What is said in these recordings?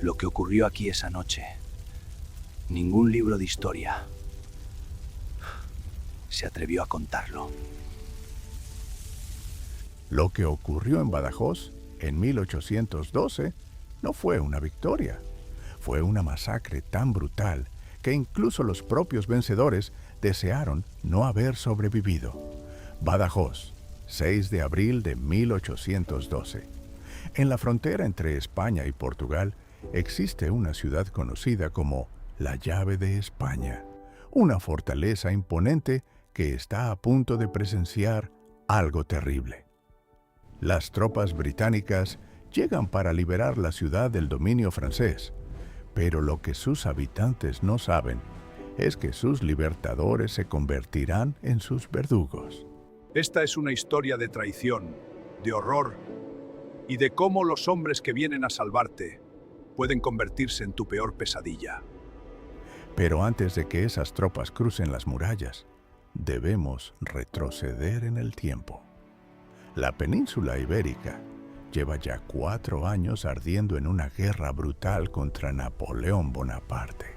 Lo que ocurrió aquí esa noche, ningún libro de historia se atrevió a contarlo. Lo que ocurrió en Badajoz en 1812 no fue una victoria. Fue una masacre tan brutal que incluso los propios vencedores desearon no haber sobrevivido. Badajoz, 6 de abril de 1812. En la frontera entre España y Portugal existe una ciudad conocida como la Llave de España, una fortaleza imponente que está a punto de presenciar algo terrible. Las tropas británicas llegan para liberar la ciudad del dominio francés, pero lo que sus habitantes no saben es que sus libertadores se convertirán en sus verdugos. Esta es una historia de traición, de horror y de cómo los hombres que vienen a salvarte pueden convertirse en tu peor pesadilla. Pero antes de que esas tropas crucen las murallas, debemos retroceder en el tiempo. La península ibérica lleva ya 4 años ardiendo en una guerra brutal contra Napoleón Bonaparte.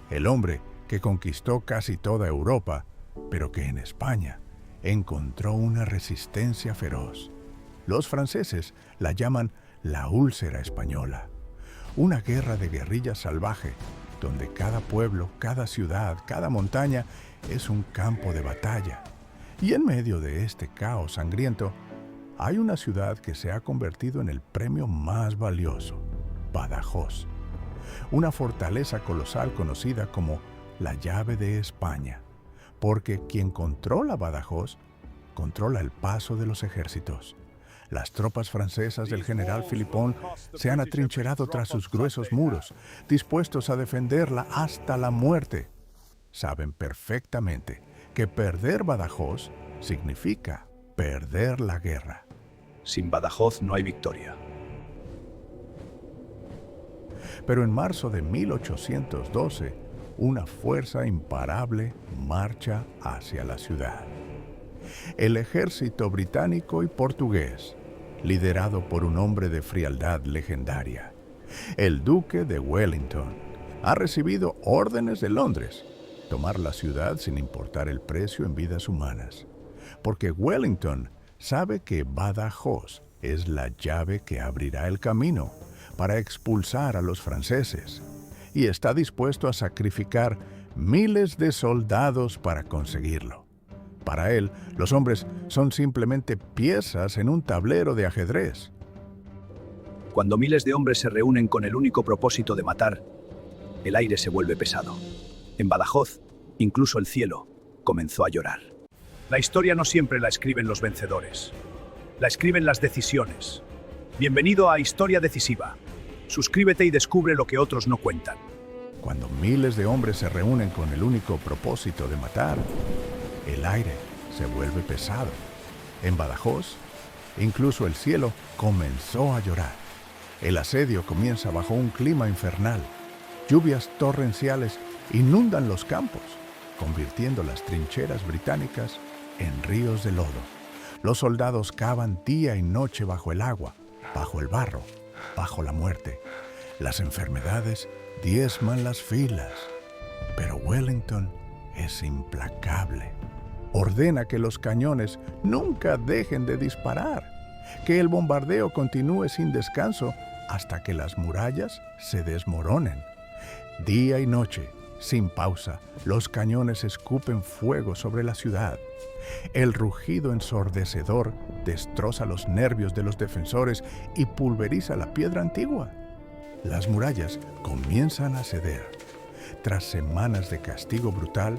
El hombre que conquistó casi toda Europa, pero que en España encontró una resistencia feroz. Los franceses la llaman la úlcera española, una guerra de guerrilla salvaje, donde cada pueblo, cada ciudad, cada montaña es un campo de batalla. Y en medio de este caos sangriento, hay una ciudad que se ha convertido en el premio más valioso, Badajoz. Una fortaleza colosal conocida como la Llave de España, porque quien controla Badajoz, controla el paso de los ejércitos. Las tropas francesas del general Philippon se han atrincherado tras sus gruesos muros, dispuestos a defenderla hasta la muerte. Saben perfectamente que perder Badajoz significa perder la guerra. Sin Badajoz no hay victoria. Pero en marzo de 1812, una fuerza imparable marcha hacia la ciudad. El ejército británico y portugués, liderado por un hombre de frialdad legendaria, el duque de Wellington, ha recibido órdenes de Londres, tomar la ciudad sin importar el precio en vidas humanas, porque Wellington sabe que Badajoz es la llave que abrirá el camino para expulsar a los franceses, y está dispuesto a sacrificar miles de soldados para conseguirlo. Para él, los hombres son simplemente piezas en un tablero de ajedrez. Cuando miles de hombres se reúnen con el único propósito de matar, el aire se vuelve pesado. En Badajoz, incluso el cielo comenzó a llorar. La historia no siempre la escriben los vencedores. La escriben las decisiones. Bienvenido a Historia Decisiva. Suscríbete y descubre lo que otros no cuentan. Cuando miles de hombres se reúnen con el único propósito de matar, el aire se vuelve pesado. En Badajoz, incluso el cielo comenzó a llorar. El asedio comienza bajo un clima infernal. Lluvias torrenciales inundan los campos, convirtiendo las trincheras británicas en ríos de lodo. Los soldados cavan día y noche bajo el agua, bajo el barro, bajo la muerte. Las enfermedades diezman las filas, pero Wellington es implacable. Ordena que los cañones nunca dejen de disparar, que el bombardeo continúe sin descanso hasta que las murallas se desmoronen. Día y noche, sin pausa, los cañones escupen fuego sobre la ciudad. El rugido ensordecedor destroza los nervios de los defensores y pulveriza la piedra antigua. Las murallas comienzan a ceder. Tras semanas de castigo brutal,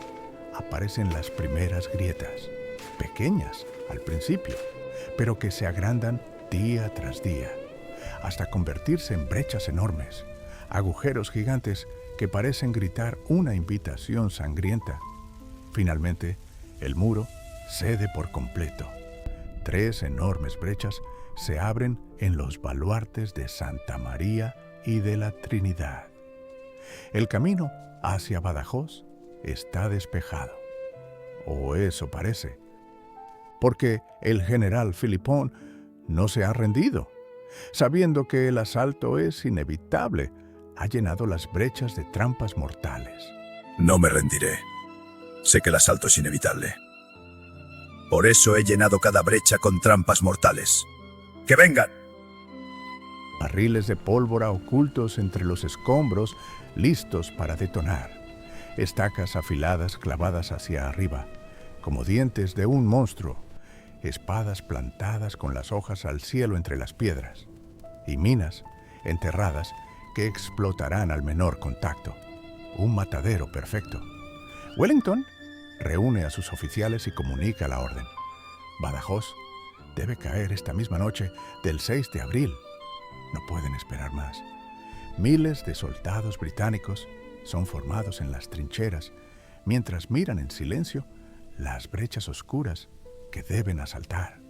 aparecen las primeras grietas, pequeñas al principio, pero que se agrandan día tras día, hasta convertirse en brechas enormes, agujeros gigantes que parecen gritar una invitación sangrienta. Finalmente, el muro cede por completo. 3 enormes brechas se abren en los baluartes de Santa María y de la Trinidad. El camino hacia Badajoz está despejado, o eso parece, porque el general Philippon no se ha rendido. Sabiendo que el asalto es inevitable, ha llenado las brechas de trampas mortales. No me rendiré. Sé que el asalto es inevitable. Por eso he llenado cada brecha con trampas mortales. ¡Que vengan! Barriles de pólvora ocultos entre los escombros, listos para detonar. Estacas afiladas clavadas hacia arriba, como dientes de un monstruo. Espadas plantadas con las hojas al cielo entre las piedras. Y minas enterradas que explotarán al menor contacto. Un matadero perfecto. Wellington reúne a sus oficiales y comunica la orden. Badajoz debe caer esta misma noche del 6 de abril. No pueden esperar más. Miles de soldados británicos son formados en las trincheras mientras miran en silencio las brechas oscuras que deben asaltar.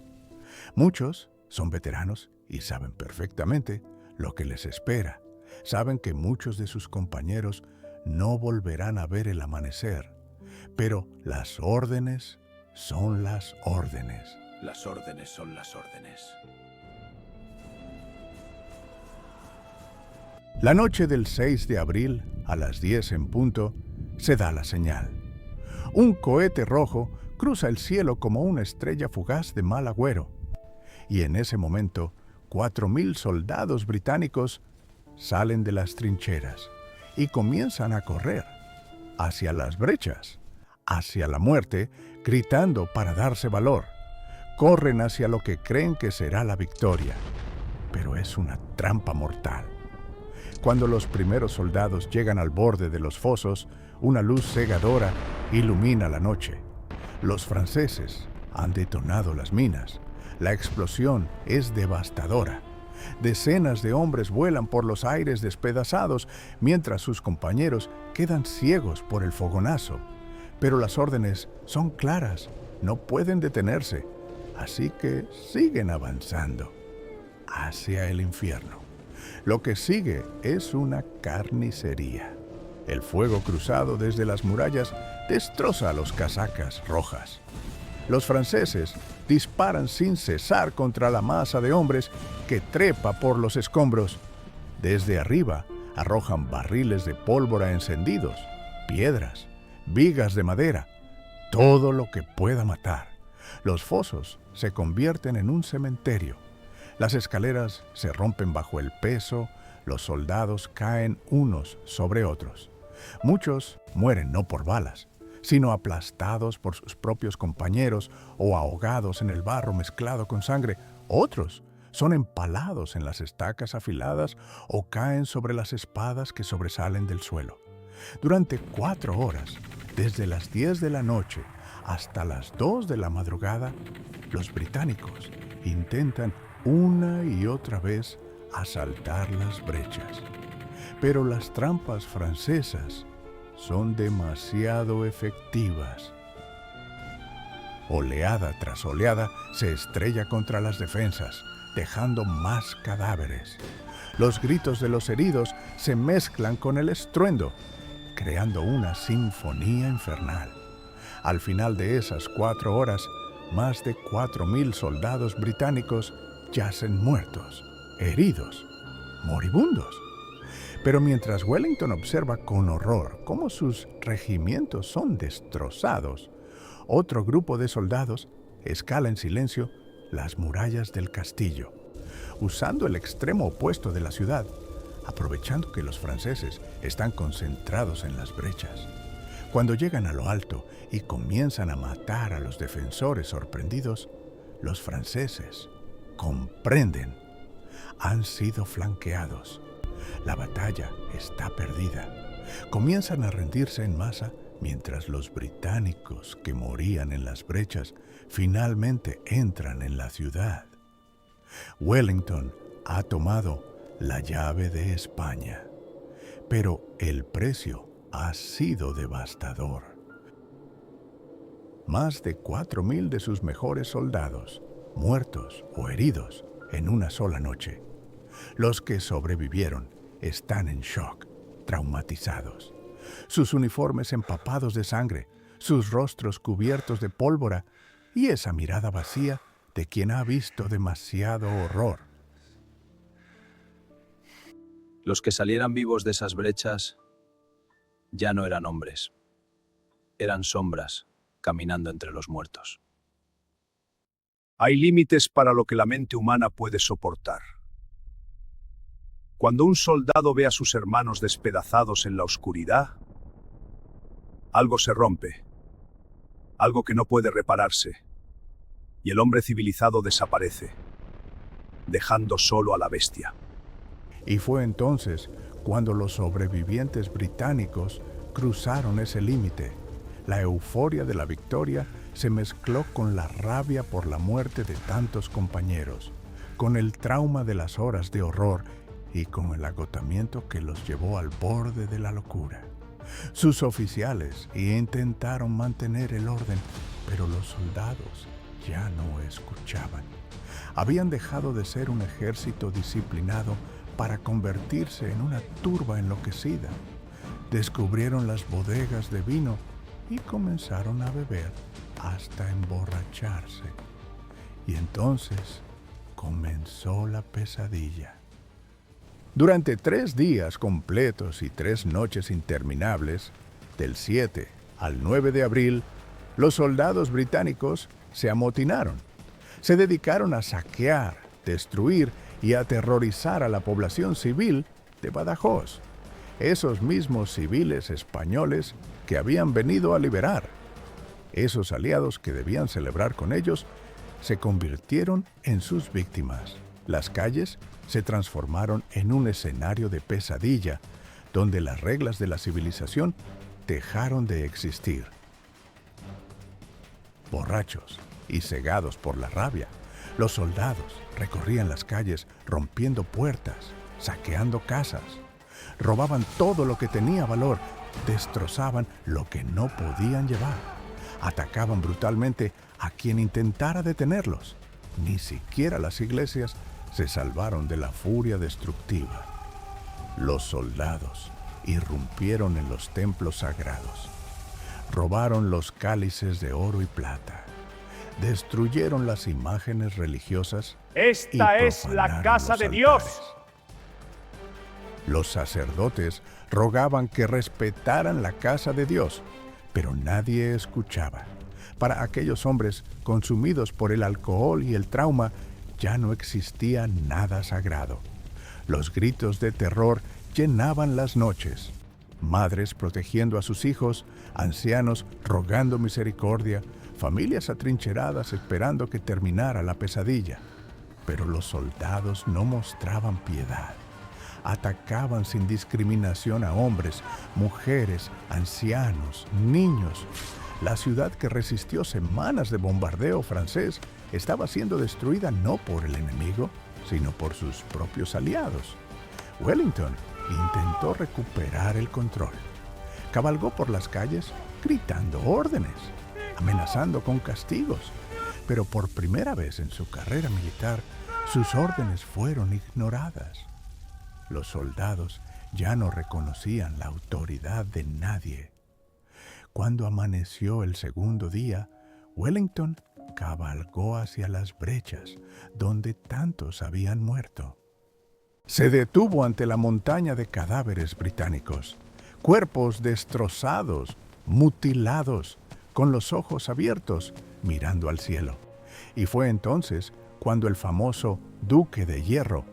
Muchos son veteranos y saben perfectamente lo que les espera. Saben que muchos de sus compañeros no volverán a ver el amanecer. Pero las órdenes son las órdenes. Las órdenes son las órdenes. La noche del 6 de abril, a las 10 en punto, se da la señal. Un cohete rojo cruza el cielo como una estrella fugaz de mal agüero. Y en ese momento, 4.000 soldados británicos salen de las trincheras y comienzan a correr hacia las brechas, hacia la muerte, gritando para darse valor. Corren hacia lo que creen que será la victoria, pero es una trampa mortal. Cuando los primeros soldados llegan al borde de los fosos, una luz cegadora ilumina la noche. Los franceses han detonado las minas. La explosión es devastadora. Decenas de hombres vuelan por los aires despedazados, mientras sus compañeros quedan ciegos por el fogonazo. Pero las órdenes son claras, no pueden detenerse, así que siguen avanzando hacia el infierno. Lo que sigue es una carnicería. El fuego cruzado desde las murallas destroza a los casacas rojas. Los franceses disparan sin cesar contra la masa de hombres que trepa por los escombros. Desde arriba arrojan barriles de pólvora encendidos, piedras, vigas de madera, todo lo que pueda matar. Los fosos se convierten en un cementerio. Las escaleras se rompen bajo el peso, los soldados caen unos sobre otros. Muchos mueren no por balas, sino aplastados por sus propios compañeros o ahogados en el barro mezclado con sangre. Otros son empalados en las estacas afiladas o caen sobre las espadas que sobresalen del suelo. Durante 4 horas, desde las 10 de la noche hasta las 2 de la madrugada, los británicos intentan una y otra vez asaltar las brechas. Pero las trampas francesas son demasiado efectivas. Oleada tras oleada se estrella contra las defensas, dejando más cadáveres. Los gritos de los heridos se mezclan con el estruendo, creando una sinfonía infernal. Al final de esas 4 horas, más de 4.000 soldados británicos yacen muertos, heridos, moribundos. Pero mientras Wellington observa con horror cómo sus regimientos son destrozados, otro grupo de soldados escala en silencio las murallas del castillo, usando el extremo opuesto de la ciudad, aprovechando que los franceses están concentrados en las brechas. Cuando llegan a lo alto y comienzan a matar a los defensores sorprendidos, los franceses comprenden. Han sido flanqueados. La batalla está perdida. Comienzan a rendirse en masa mientras los británicos que morían en las brechas finalmente entran en la ciudad. Wellington ha tomado la llave de España, pero el precio ha sido devastador. Más de 4.000 de sus mejores soldados, muertos o heridos en una sola noche. Los que sobrevivieron están en shock, traumatizados. Sus uniformes empapados de sangre, sus rostros cubiertos de pólvora y esa mirada vacía de quien ha visto demasiado horror. Los que salieran vivos de esas brechas ya no eran hombres, eran sombras caminando entre los muertos. Hay límites para lo que la mente humana puede soportar. Cuando un soldado ve a sus hermanos despedazados en la oscuridad, algo se rompe, algo que no puede repararse, y el hombre civilizado desaparece, dejando solo a la bestia. Y fue entonces cuando los sobrevivientes británicos cruzaron ese límite. La euforia de la victoria se mezcló con la rabia por la muerte de tantos compañeros, con el trauma de las horas de horror y con el agotamiento que los llevó al borde de la locura. Sus oficiales intentaron mantener el orden, pero los soldados ya no escuchaban. Habían dejado de ser un ejército disciplinado para convertirse en una turba enloquecida. Descubrieron las bodegas de vino y comenzaron a beber hasta emborracharse. Y entonces comenzó la pesadilla. Durante 3 días completos y 3 noches interminables, del 7 al 9 de abril, los soldados británicos se amotinaron. Se dedicaron a saquear, destruir y aterrorizar a la población civil de Badajoz. Esos mismos civiles españoles que habían venido a liberar. Esos aliados que debían celebrar con ellos se convirtieron en sus víctimas. Las calles se transformaron en un escenario de pesadilla, donde las reglas de la civilización dejaron de existir. Borrachos y cegados por la rabia, los soldados recorrían las calles rompiendo puertas, saqueando casas. Robaban todo lo que tenía valor, destrozaban lo que no podían llevar. Atacaban brutalmente a quien intentara detenerlos. Ni siquiera las iglesias se salvaron de la furia destructiva. Los soldados irrumpieron en los templos sagrados. Robaron los cálices de oro y plata. Destruyeron las imágenes religiosas. Esta es la casa de Dios. Los sacerdotes rogaban que respetaran la casa de Dios, pero nadie escuchaba. Para aquellos hombres consumidos por el alcohol y el trauma, ya no existía nada sagrado. Los gritos de terror llenaban las noches. Madres protegiendo a sus hijos, ancianos rogando misericordia, familias atrincheradas esperando que terminara la pesadilla. Pero los soldados no mostraban piedad. Atacaban sin discriminación a hombres, mujeres, ancianos, niños. La ciudad que resistió semanas de bombardeo francés estaba siendo destruida no por el enemigo, sino por sus propios aliados. Wellington intentó recuperar el control. Cabalgó por las calles gritando órdenes, amenazando con castigos. Pero por primera vez en su carrera militar, sus órdenes fueron ignoradas. Los soldados ya no reconocían la autoridad de nadie. Cuando amaneció el segundo día, Wellington cabalgó hacia las brechas donde tantos habían muerto. Se detuvo ante la montaña de cadáveres británicos, cuerpos destrozados, mutilados, con los ojos abiertos, mirando al cielo. Y fue entonces cuando el famoso Duque de Hierro,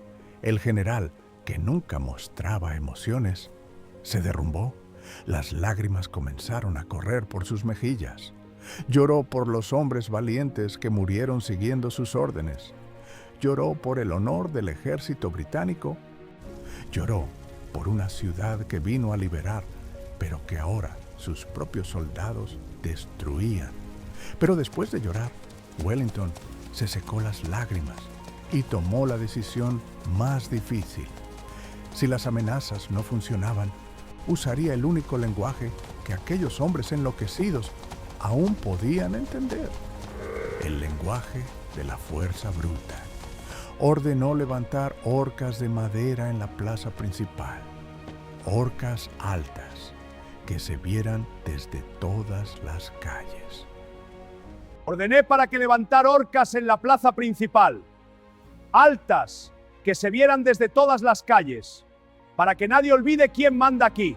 el general que nunca mostraba emociones, se derrumbó. Las lágrimas comenzaron a correr por sus mejillas. Lloró por los hombres valientes que murieron siguiendo sus órdenes. Lloró por el honor del ejército británico. Lloró por una ciudad que vino a liberar, pero que ahora sus propios soldados destruían. Pero después de llorar, Wellington se secó las lágrimas y tomó la decisión más difícil. Si las amenazas no funcionaban, usaría el único lenguaje que aquellos hombres enloquecidos aún podían entender: el lenguaje de la fuerza bruta. Ordenó levantar horcas de madera en la plaza principal, horcas altas que se vieran desde todas las calles. Ordené para que levantar horcas en la plaza principal, altas, que se vieran desde todas las calles. para que nadie olvide quién manda aquí.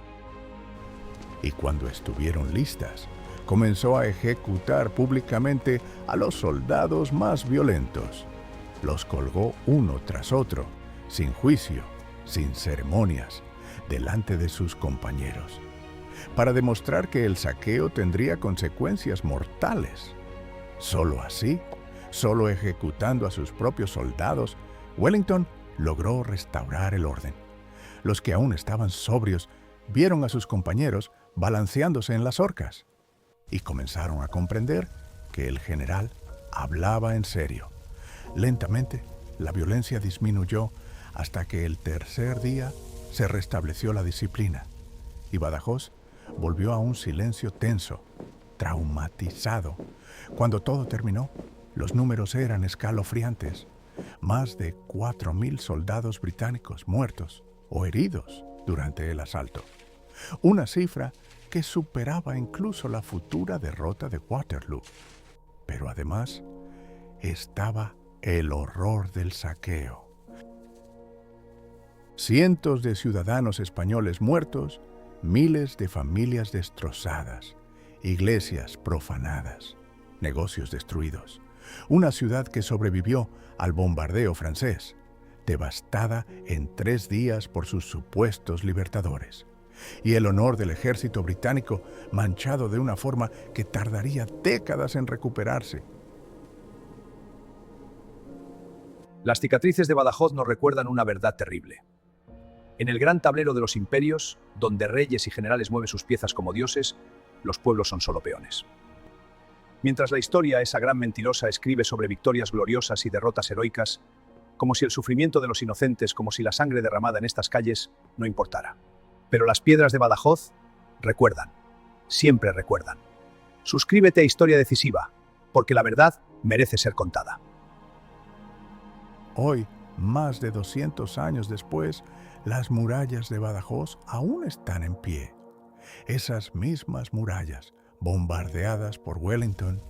Y cuando estuvieron listas, comenzó a ejecutar públicamente a los soldados más violentos. Los colgó uno tras otro, sin juicio, sin ceremonias, delante de sus compañeros, para demostrar que el saqueo tendría consecuencias mortales. Solo así, solo ejecutando a sus propios soldados, Wellington logró restaurar el orden. Los que aún estaban sobrios vieron a sus compañeros balanceándose en las horcas y comenzaron a comprender que el general hablaba en serio. Lentamente, la violencia disminuyó hasta que el tercer día se restableció la disciplina y Badajoz volvió a un silencio tenso, traumatizado. Cuando todo terminó, los números eran escalofriantes. Más de 4.000 soldados británicos muertos o heridos durante el asalto. Una cifra que superaba incluso la futura derrota de Waterloo. Pero además estaba el horror del saqueo. Cientos de ciudadanos españoles muertos, miles de familias destrozadas, iglesias profanadas, negocios destruidos. Una ciudad que sobrevivió al bombardeo francés, devastada en 3 días por sus supuestos libertadores. Y el honor del ejército británico manchado de una forma que tardaría décadas en recuperarse. Las cicatrices de Badajoz nos recuerdan una verdad terrible. En el gran tablero de los imperios, donde reyes y generales mueven sus piezas como dioses, los pueblos son solo peones. Mientras la historia, esa gran mentirosa, escribe sobre victorias gloriosas y derrotas heroicas, como si el sufrimiento de los inocentes, como si la sangre derramada en estas calles no importara. Pero las piedras de Badajoz recuerdan, siempre recuerdan. Suscríbete a Historia Decisiva, porque la verdad merece ser contada. Hoy, más de 200 años después, las murallas de Badajoz aún están en pie. Esas mismas murallas, bombardeadas por Wellington,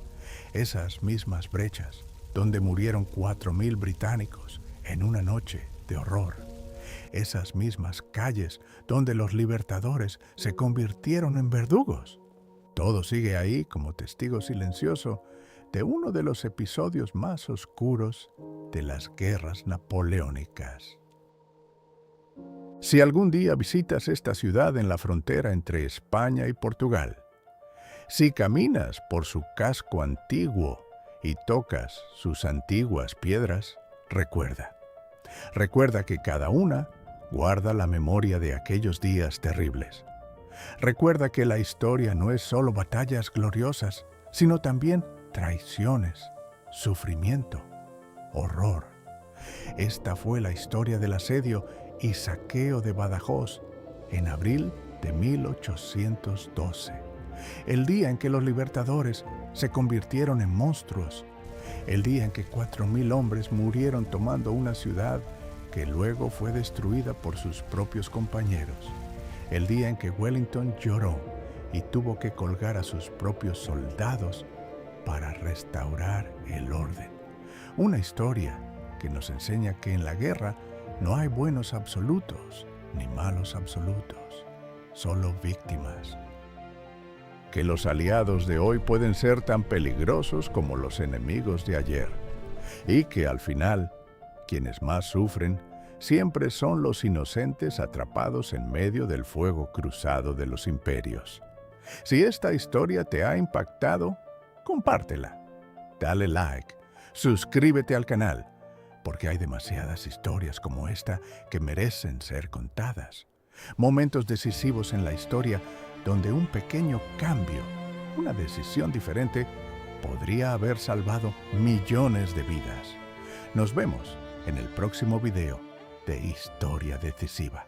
esas mismas brechas donde murieron 4.000 británicos en una noche de horror. Esas mismas calles donde los libertadores se convirtieron en verdugos. Todo sigue ahí como testigo silencioso de uno de los episodios más oscuros de las guerras napoleónicas. Si algún día visitas esta ciudad en la frontera entre España y Portugal, si caminas por su casco antiguo y tocas sus antiguas piedras, recuerda que cada una guarda la memoria de aquellos días terribles. Recuerda que la historia no es solo batallas gloriosas, sino también traiciones, sufrimiento, horror. Esta fue la historia del asedio y saqueo de Badajoz en abril de 1812, el día en que los libertadores se convirtieron en monstruos, el día en que 4.000 hombres murieron tomando una ciudad que luego fue destruida por sus propios compañeros, el día en que Wellington lloró y tuvo que colgar a sus propios soldados para restaurar el orden. Una historia que nos enseña que en la guerra no hay buenos absolutos ni malos absolutos, solo víctimas. Que los aliados de hoy pueden ser tan peligrosos como los enemigos de ayer, y que al final, quienes más sufren siempre son los inocentes atrapados en medio del fuego cruzado de los imperios. Si esta historia te ha impactado, compártela, dale like, suscríbete al canal, porque hay demasiadas historias como esta que merecen ser contadas. Momentos decisivos en la historia donde un pequeño cambio, una decisión diferente, podría haber salvado millones de vidas. Nos vemos en el próximo video de Historia Decisiva.